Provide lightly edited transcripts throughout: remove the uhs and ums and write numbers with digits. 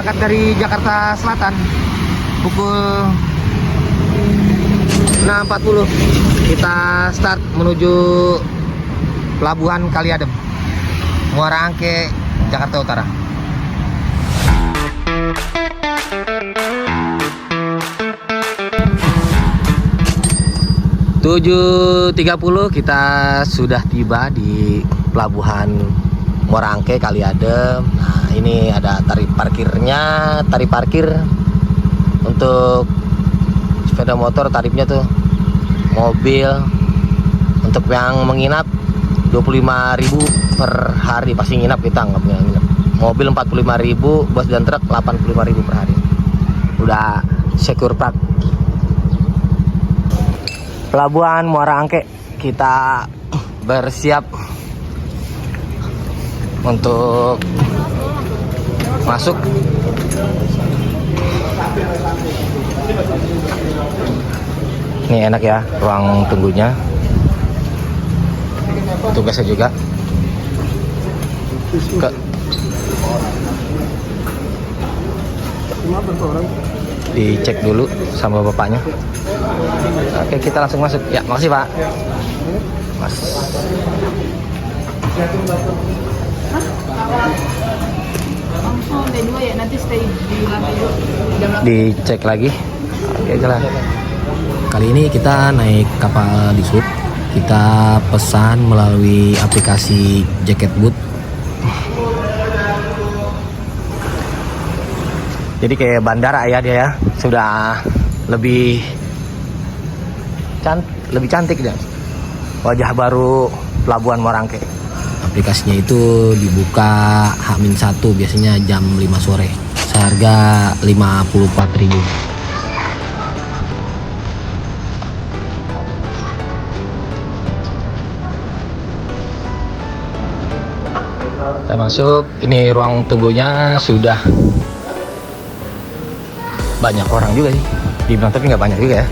Berangkat dari Jakarta Selatan pukul 6.40. Kita start menuju Pelabuhan Kaliadem, Muara Angke, Jakarta Utara. Tujuh 30 kita sudah tiba di Pelabuhan Muara Angke Kaliadem. Nah, ini ada tarif parkirnya, tarif parkir untuk sepeda motor tarifnya tuh, mobil untuk yang menginap 25.000 per hari, pasti nginap, kita nggak punya nginap. Mobil 45.000, bus dan truk 85.000 per hari. Udah secure park. Pelabuhan Muara Angke, kita bersiap untuk masuk. Ini enak ya ruang tunggunya, tugasnya juga dicek dulu sama bapaknya. Oke, kita langsung masuk ya. Makasih Pak. Mas, langsung D2 ya, nanti stay di lantai 2. dicek lagi. Oke, jalan. Kali ini kita naik kapal di Sub. Kita pesan melalui aplikasi Jacketboot. Jadi kayak bandara ya dia ya. Sudah lebih cantik dia. Wajah baru Pelabuhan Muara Angke. Aplikasinya itu dibuka H-1 biasanya jam 5 sore. Seharga 54.000. Kita masuk, ini ruang tunggunya sudah banyak orang juga sih. Dibilang tapi nggak banyak juga ya.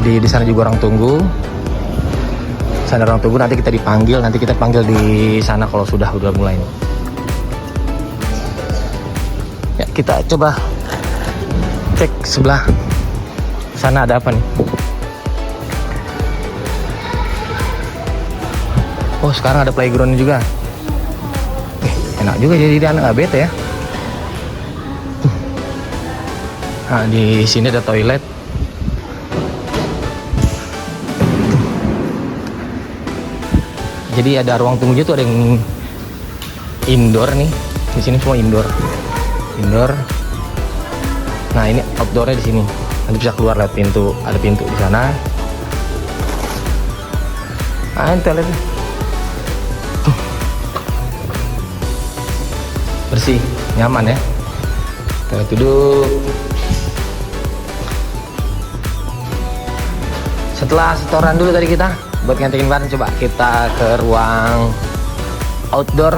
Jadi di sana juga orang tunggu. Sana orang tunggu, nanti kita dipanggil, nanti kita panggil di sana kalau sudah mulai. Ya, kita coba cek sebelah sana ada apa nih. Oh, sekarang ada playground juga. Enak juga, jadi anak nggak bete ya. Nah, di sini ada toilet. Jadi ada ruang tunggunya tuh ada yang indoor nih. Di sini semua indoor. Nah, ini outdoornya di sini. Nanti bisa keluar lewat pintu. Ada pintu di sana. Ah, ini toiletnya. Bersih, nyaman ya. Kita duduk. Setelah setoran dulu tadi kita buat ngantinin barang, coba kita ke ruang outdoor.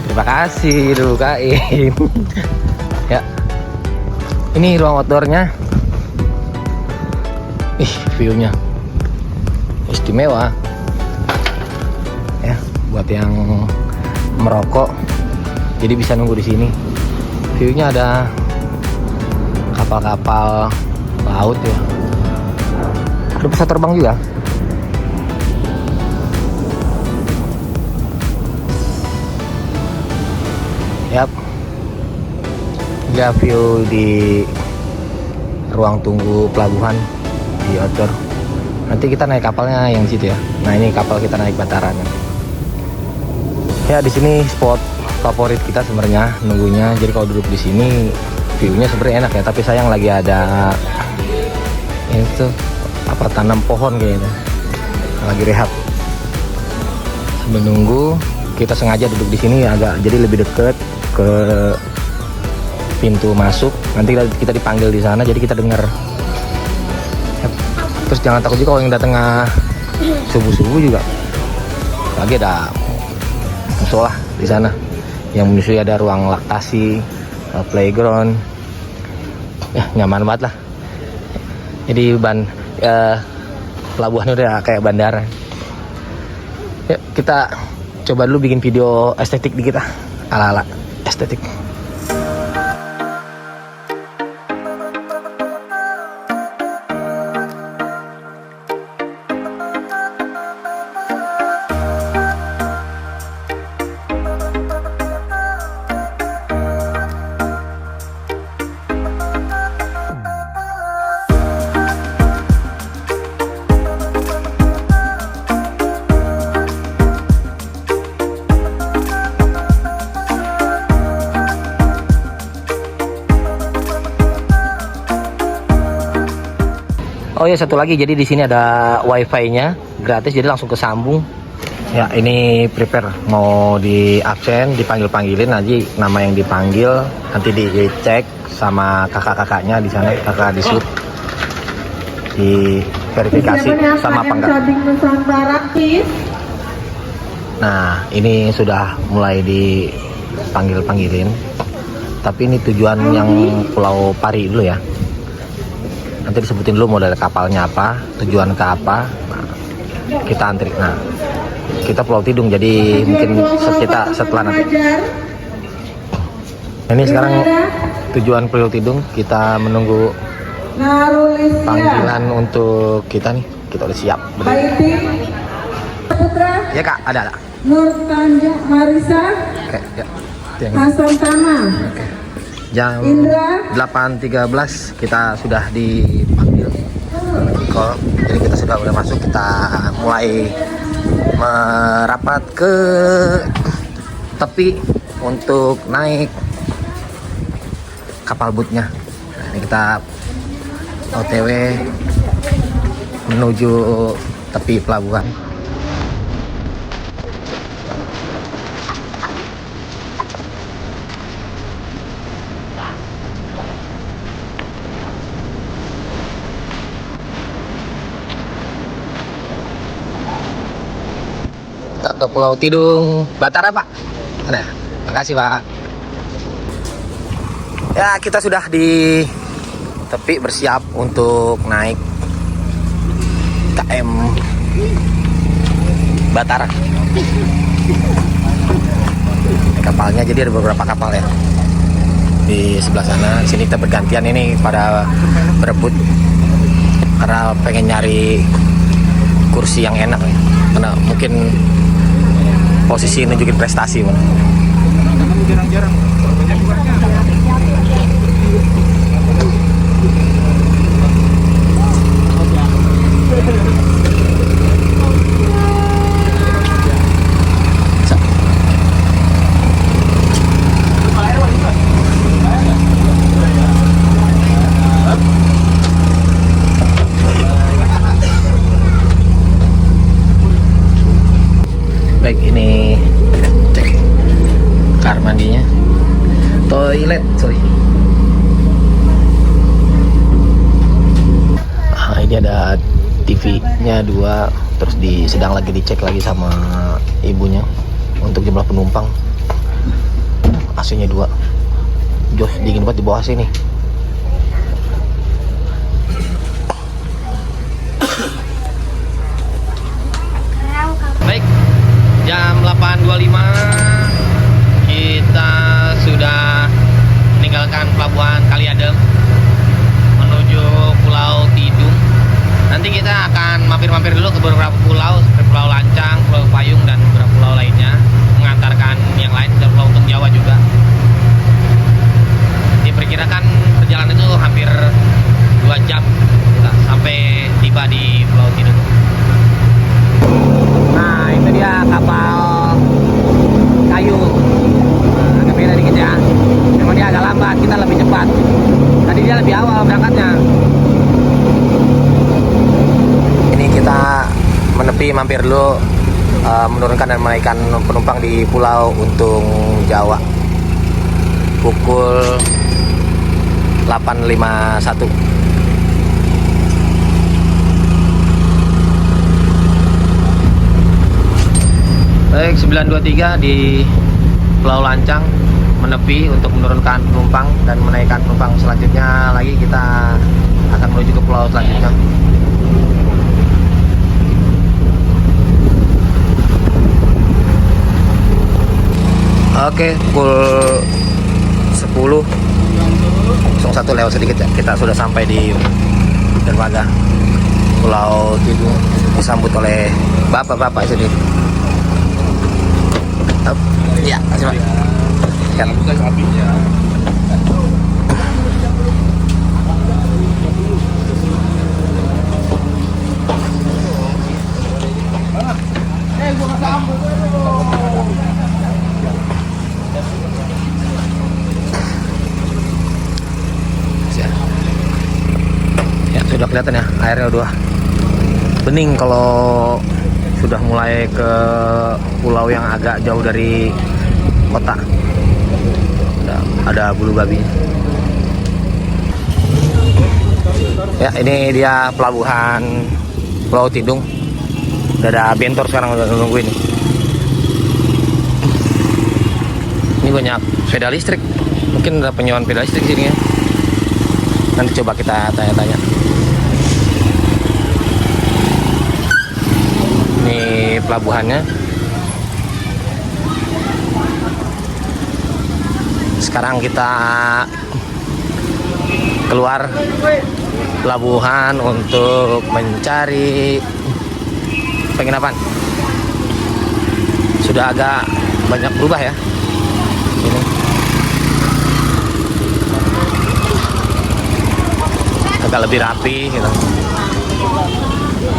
Terima kasih dibukain. Ya, ini ruang outdoornya. Ih, viewnya istimewa ya, buat yang merokok jadi bisa nunggu di sini. Viewnya ada kapal-kapal laut ya. Ada pesawat terbang juga. Yap. Ya, view di ruang tunggu pelabuhan di outdoor. Nanti kita naik kapalnya yang situ ya. Nah, ini kapal kita naik Bataran. Ya, di sini spot favorit kita sebenarnya nunggunya. Jadi kalau duduk di sini view-nya sebenarnya enak ya, tapi sayang lagi ada itu apa, tanam pohon kayaknya. Lagi rehab. Sambil nunggu, kita sengaja duduk di sini agak jadi lebih deket ke pintu masuk. Nanti kita dipanggil di sana, jadi kita dengar. Terus jangan takut juga kalau yang datang subuh-subuh juga. Lagi ada musola di sana yang menyusui, ada ruang laktasi, playground. Ya, nyaman banget lah. Jadi pelabuhan udah kayak bandara. Yuk kita coba dulu bikin video estetik dikit lah, ala-ala estetik. Oh ya, satu lagi, jadi di sini ada wifi-nya gratis, jadi langsung kesambung. Ya, ini prepare mau di absen, dipanggil-panggilin nanti nama yang dipanggil, nanti dicek sama kakak-kakaknya di sana, kakak di sud, di verifikasi sama apa enggak. Nah, ini sudah mulai dipanggil-panggilin, tapi ini tujuan yang Pulau Pari dulu ya. Nanti disebutin dulu model kapalnya apa, tujuan ke apa. Nah, kita antri. Nah, kita Pulau Tidung, jadi mungkin kita setelah nanti. Ini sekarang tujuan Pulau Tidung, kita menunggu panggilan untuk kita nih. Kita udah siap. Ya kak, ada. Nur Tanjung Marisa. Oke, ya. Hasan Tama. Oke. Jam Indra. 8.13 kita sudah dipanggil call, jadi kita sudah boleh masuk. Kita mulai merapat ke tepi untuk naik kapal bootnya. Nah, ini kita OTW menuju tepi pelabuhan. Ke Pulau Tidung Batara Pak. Nah, makasih Pak. Ya, kita sudah di tepi bersiap untuk naik KM Batara. Kapalnya jadi ada beberapa kapal ya di sebelah sana. Di sini kita bergantian, ini pada berebut karena pengen nyari kursi yang enak ya. Karena mungkin posisi nunjukin prestasi mana. Jarang-jarang banyak keluarga. Baik, ini cek kamar mandinya, toilet, sorry. Nah, ini ada TV-nya 2, terus sedang lagi dicek lagi sama ibunya untuk jumlah penumpang. AC-nya 2, jos dingin banget di bawah sini. Baik, jam 8.25 kita sudah meninggalkan pelabuhan Kaliadem menuju Pulau Tidung. Nanti kita akan mampir-mampir dulu ke beberapa pulau seperti Pulau Lancang, Pulau Payung, dan beberapa pulau lainnya, mengantarkan yang lain ke Pulau Untung Jawa juga. Diperkirakan perjalanan itu hampir 2 jam sampai tiba di Pulau Tidung. Nah, itu dia kapal kayu. Nah, agak beda dikit ya. Memang dia agak lambat, kita lebih cepat. Tadi dia lebih awal berangkatnya. Ini kita menepi, mampir dulu, menurunkan dan menaikkan penumpang di Pulau Untung Jawa. Pukul 8.51. Baik, 9.23 di Pulau Lancang menepi untuk menurunkan penumpang dan menaikkan penumpang selanjutnya. Lagi kita akan menuju ke pulau selanjutnya. Oke, pukul 10.01 lewat sedikit ya. Kita sudah sampai di dermaga Pulau Tidung, disambut oleh bapak-bapak sini. Ya, kasih Pak. Kan. Ya, sudah kelihatan ya, airnya udah bening kalau sudah mulai ke pulau yang agak jauh dari kota. Ada bulu babi. Ya, ini dia pelabuhan Pulau Tidung. Udah ada bentor sekarang, udah nunggu ini. Ini banyak sepeda listrik. Mungkin ada penyewaan sepeda listrik sini ya. Nanti coba kita tanya-tanya. Ini pelabuhannya. Sekarang kita keluar pelabuhan untuk mencari penginapan. Sudah agak banyak berubah ya. Ini agak lebih rapi gitu.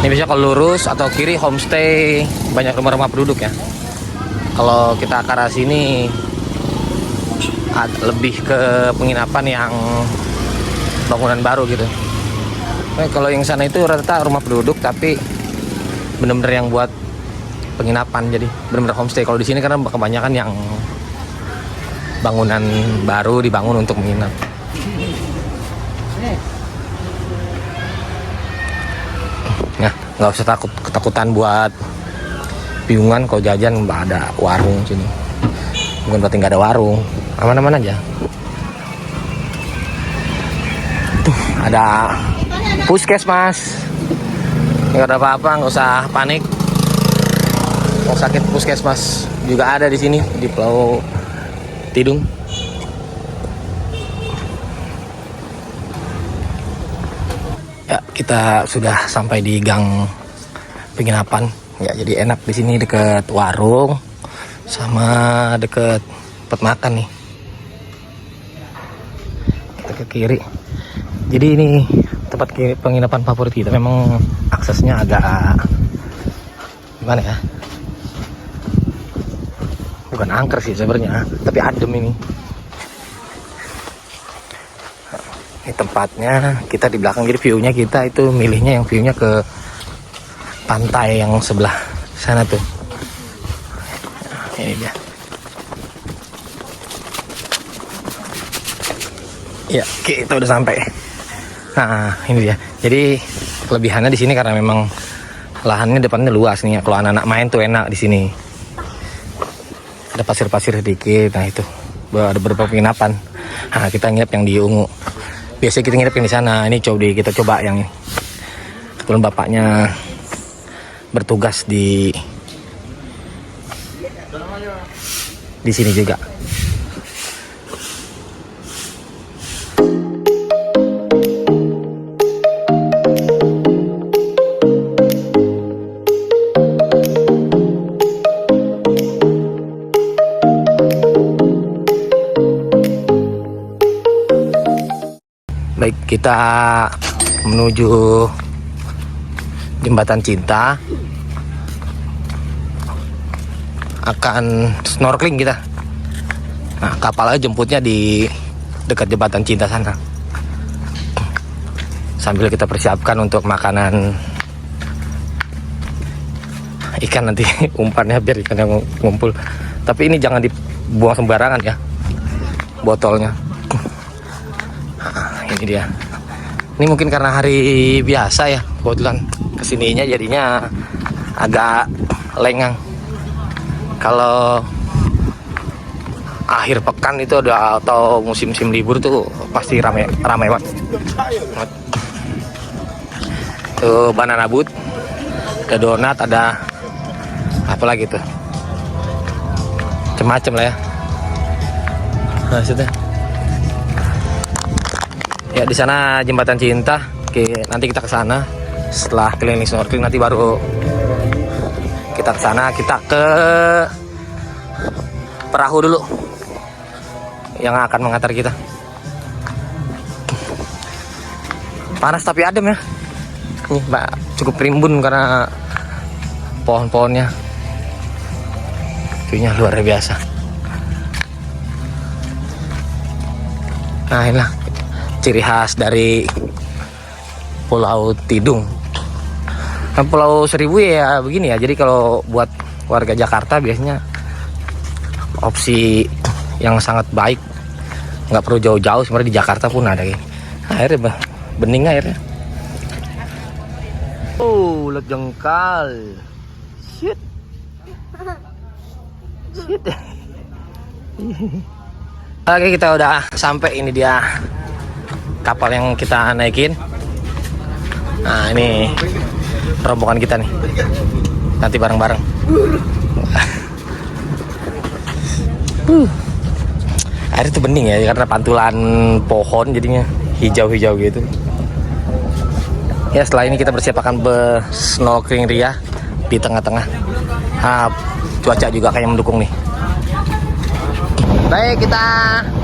Ini bisa kalau lurus atau kiri homestay, banyak rumah-rumah penduduk ya. Kalau kita ke arah sini lebih ke penginapan yang bangunan baru gitu. Kalau yang sana itu rata-rata rumah penduduk tapi bener-bener yang buat penginapan, jadi bener-bener homestay. Kalau di sini karena kebanyakan yang bangunan baru dibangun untuk menginap. Nah, nggak usah ketakutan buat bingungan kalau jajan, nggak ada warung sini. Bukan berarti nggak ada warung, aman-aman aja. Tuh ada puskesmas. Nggak ada apa-apa, nggak usah panik. Mau sakit puskesmas juga ada di sini di Pulau Tidung. Ya, kita sudah sampai di gang penginapan. Ya, jadi enak di sini, deket warung sama deket tempat makan nih. Kita ke kiri. Jadi ini tempat penginapan favorit kita. Memang aksesnya agak gimana ya? Bukan angker sih sebenarnya, tapi adem ini. Ini tempatnya, kita di belakang, jadi view-nya kita itu milihnya yang view-nya ke pantai yang sebelah sana tuh. Ini dia. Ya, kita udah sampai. Nah, ini dia. Jadi kelebihannya di sini karena memang lahannya depannya luas nih. Kalau anak-anak main tuh enak di sini. Ada pasir-pasir sedikit. Nah itu ada beberapa penginapan. Nah, kita nginep yang di Ungu. Biasanya kita nginep yang di sana. Ini kita coba yang ini. Kebetulan bapaknya bertugas di sini juga. Baik, kita menuju Jembatan Cinta. Akan snorkeling kita. Nah, kapalnya jemputnya di dekat Jembatan Cinta sana. Sambil kita persiapkan untuk makanan ikan nanti umpannya biar ikannya ngumpul. Tapi ini jangan dibuang sembarangan ya, botolnya. Ini dia. Ini mungkin karena hari biasa ya, kebetulan kesininya jadinya agak lengang. Kalau akhir pekan itu ada atau musim-musim libur tuh pasti ramai banget. Tuh banana boat, ada donat, ada apa lagi tuh, macem-macem lah ya. maksudnya. Ya di sana Jembatan Cinta. Oke, nanti kita ke sana. Setelah keliling snorkeling nanti baru kita ke sana. Kita ke perahu dulu yang akan mengantar kita. Panas tapi adem ya. Nih, Mbak, cukup rimbun karena pohon-pohonnya. View-nya luar biasa. Nah, inilah ciri khas dari Pulau Tidung. Nah, Pulau Seribu ya begini ya. Jadi kalau buat warga Jakarta biasanya opsi yang sangat baik, nggak perlu jauh-jauh, sebenarnya di Jakarta pun ada kayak airnya, bening airnya. Oh, ulat jengkal. Shit. Shit. Oke, kita udah sampai. Ini dia kapal yang kita naikin. Nah, ini rombongan kita nih. Nanti bareng-bareng. Air itu bening ya karena pantulan pohon jadinya hijau-hijau gitu. Ya, setelah ini kita bersiap akan snorkeling ria di tengah-tengah. Cuaca juga kayak mendukung nih. Baik, kita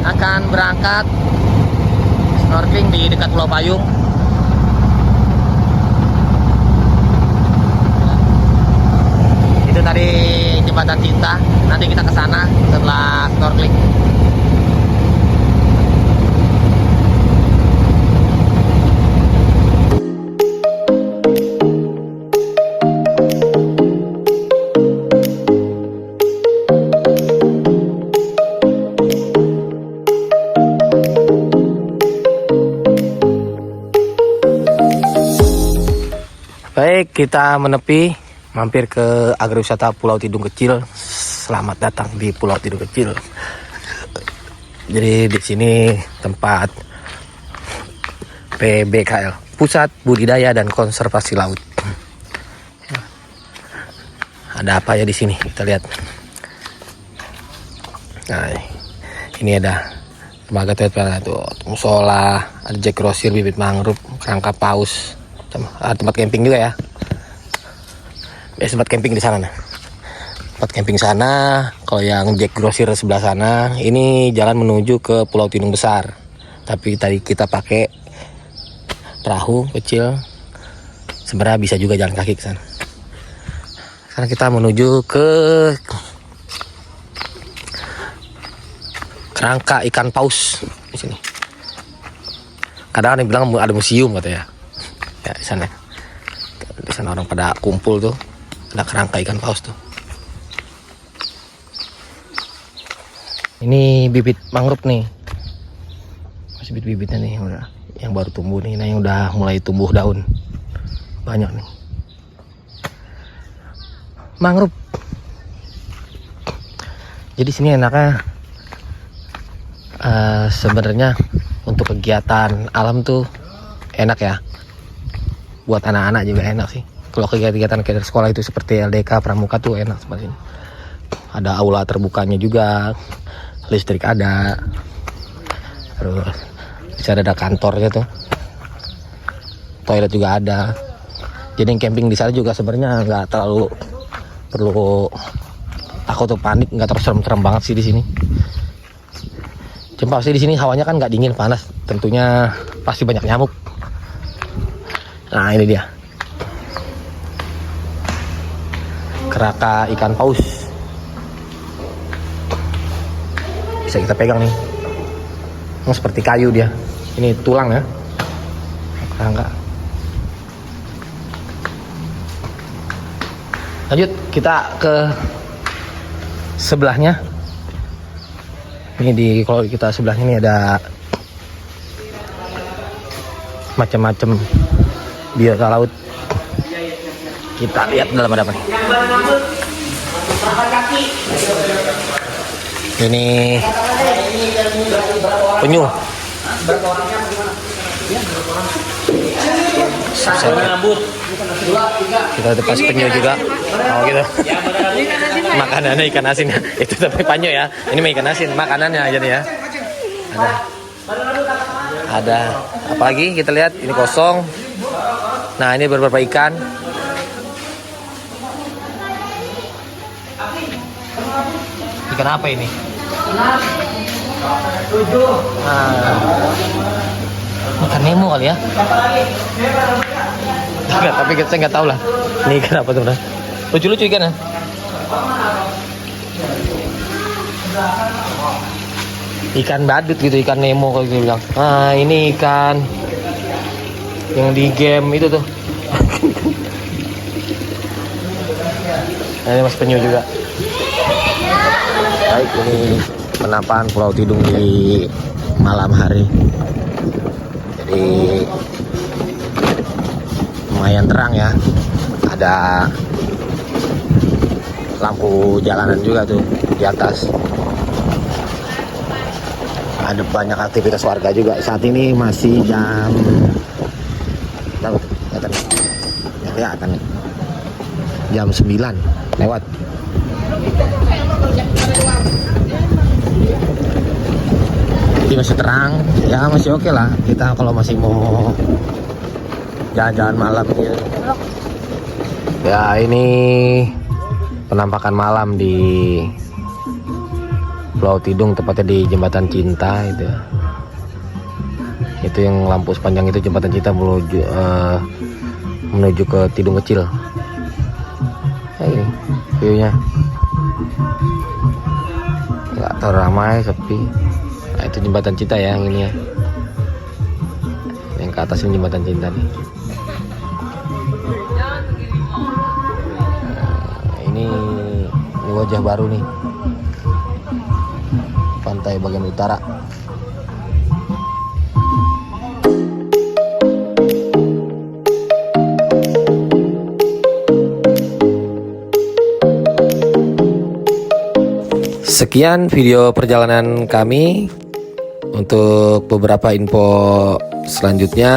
akan berangkat snorkeling di dekat Pulau Payung. Itu tadi Jembatan Cinta. Nanti kita ke sana setelah snorkeling. Baik, kita menepi, mampir ke agrowisata Pulau Tidung Kecil. Selamat datang di Pulau Tidung Kecil. Jadi di sini tempat PBKL, Pusat Budidaya dan Konservasi Laut. Ada apa ya di sini? Kita lihat. Nah, ini ada lembaga tuh, musola, ada Jack Grosir, bibit mangrove, kerangka paus. Tempat camping juga ya. Tempat camping di sana. Tempat camping sana. Kalau yang Jack Grosir sebelah sana, ini jalan menuju ke Pulau Tidung besar. Tapi tadi kita pakai perahu kecil. Sebenarnya bisa juga jalan kaki ke sana. Sekarang kita menuju ke kerangka ikan paus di sini. Kadang ada yang bilang ada museum katanya. Ya, di sana. Di sana orang pada kumpul tuh. Ada kerangka ikan paus tuh. Ini bibit mangrove nih. Masih bibit-bibitnya nih udah yang baru tumbuh nih. Nah, yang udah mulai tumbuh daun. Banyak nih. Mangrove. Jadi sini enaknya sebenarnya untuk kegiatan alam tuh enak ya. Buat anak-anak juga enak sih. Kalau kegiatan sekolah itu seperti LDK Pramuka tuh enak seperti ini. Ada aula terbukanya juga, listrik ada, terus bisa ada kantornya tuh, toilet juga ada. Jadi yang camping di sana juga sebenarnya nggak terlalu perlu takut atau panik, nggak terus serem-serem banget sih di sini. Cuma pasti di sini hawanya kan nggak dingin, panas, tentunya pasti banyak nyamuk. Nah, ini dia kerangka ikan paus, bisa kita pegang nih. Seperti kayu dia, ini tulang ya kerangka. Lanjut kita ke sebelahnya. Ini kalau kita sebelahnya ini ada macam-macam biota laut. Kita lihat dalam ada apa nih. Ini penyu. Kita lepas penyu juga. Oh gitu. Makanannya ikan asin. Itu tapi penyu ya. Ini ikan asin. Makanannya aja nih ya. Ada apalagi kita lihat ini kosong. Nah ini beberapa ikan. Ikan apa ini? Ikan Nemo kali ya? Enggak, tapi saya nggak tahu lah. Ini ikan apa teman? Lucu-lucu ikan ya? Ikan badut gitu, ikan Nemo kalau gitu bilang. Ah ini ikan yang di game itu tuh. Nah, ini mas penyu juga. Baik, ini penampakan Pulau Tidung di malam hari. Jadi lumayan terang ya. Ada lampu jalanan juga tuh di atas. Ada banyak aktivitas warga juga. Saat ini masih jam kelihatan nih. Jam 9 lewat. Jadi masih terang, ya masih oke lah. Kita kalau masih mau jalan-jalan malam gitu. Ya ini penampakan malam di Pulau Tidung, tepatnya di Jembatan Cinta itu. Itu yang lampu sepanjang itu Jembatan Cinta menuju ke Tidung Kecil. Ini view-nya nggak terlalu ramai, sepi. Nah, itu Jembatan Cinta ya, yang ini ya. Yang ke atas ini Jembatan Cinta nih. Nah, ini wajah baru nih. Pantai bagian utara. Sekian video perjalanan kami. Untuk beberapa info selanjutnya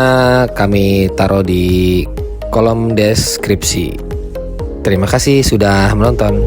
kami taruh di kolom deskripsi. Terima kasih sudah menonton.